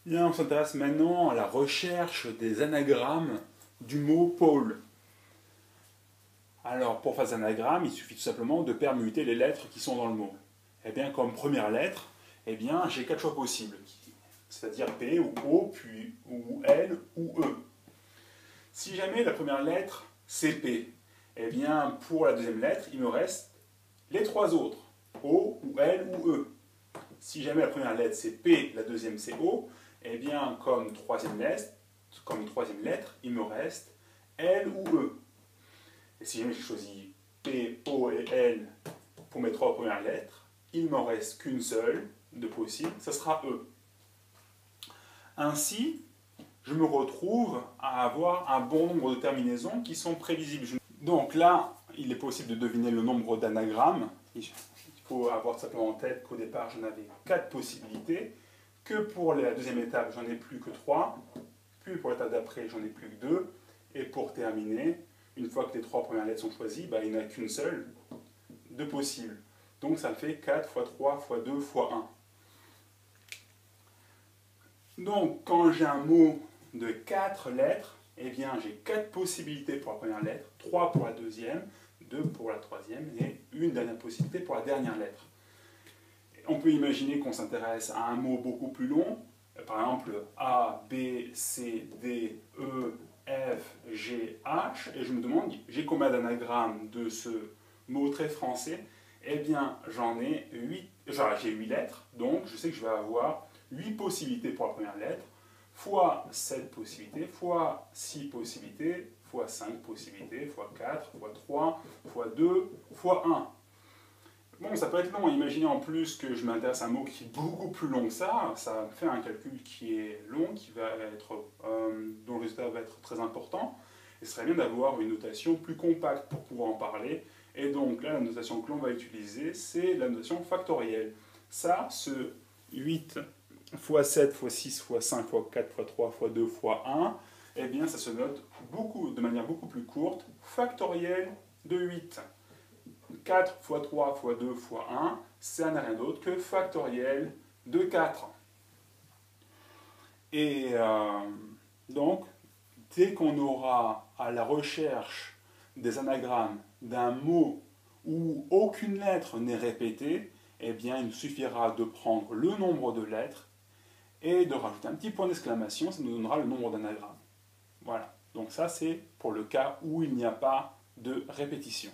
Bien, on s'intéresse maintenant à la recherche des anagrammes du mot pôle. Alors, pour faire des anagrammes, il suffit tout simplement de permuter les lettres qui sont dans le mot. Eh bien, comme première lettre, eh bien, j'ai 4 choix possibles, c'est-à-dire P ou O, puis ou L ou E. Si jamais la première lettre c'est P, eh bien, pour la deuxième lettre, il me reste les 3 autres, O ou L ou E. Si jamais la première lettre c'est P, la deuxième c'est O, eh bien, comme troisième lettre, il me reste L ou E. Et si jamais j'ai choisi P, O et L pour mes 3 premières lettres, il ne m'en reste qu'une seule de possible, ce sera E. Ainsi, je me retrouve à avoir un bon nombre de terminaisons qui sont prévisibles. Donc là, il est possible de deviner le nombre d'anagrammes. Il faut avoir simplement en tête qu'au départ, j'en avais 4 possibilités, que pour la deuxième étape, j'en ai plus que 3, puis pour l'étape d'après, j'en ai plus que 2, et pour terminer, une fois que les 3 premières lettres sont choisies, il n'y en a qu'une seule de possible. Donc ça me fait 4 fois 3 fois 2 fois 1. Donc quand j'ai un mot de 4 lettres, eh bien j'ai 4 possibilités pour la première lettre, 3 pour la deuxième, 2 pour la troisième et une dernière possibilité pour la dernière lettre. On peut imaginer qu'on s'intéresse à un mot beaucoup plus long, par exemple A, B, C, D, E, F, G, H, et je me demande, j'ai combien d'anagrammes de ce mot très français? Eh bien, j'en ai 8, j'ai 8 lettres, donc je sais que je vais avoir 8 possibilités pour la première lettre, fois 7 possibilités, fois 6 possibilités, fois 5 possibilités, fois 4, fois 3, fois 2, fois 1. Bon, ça peut être long. Imaginez en plus que je m'intéresse à un mot qui est beaucoup plus long que ça fait un calcul qui est long, dont le résultat va être très important. Et ce serait bien d'avoir une notation plus compacte pour pouvoir en parler. Et donc là, la notation que l'on va utiliser, c'est la notation factorielle. Ça, ce 8 fois 7 fois 6 fois 5 fois 4 fois 3 fois 2 fois 1, eh bien ça se note de manière beaucoup plus courte, factorielle de 8. 4 fois 3 fois 2 fois 1, ça n'est rien d'autre que factoriel de 4. Et donc, dès qu'on aura à la recherche des anagrammes d'un mot où aucune lettre n'est répétée, eh bien, il nous suffira de prendre le nombre de lettres et de rajouter un petit point d'exclamation, ça nous donnera le nombre d'anagrammes. Voilà, donc ça c'est pour le cas où il n'y a pas de répétition.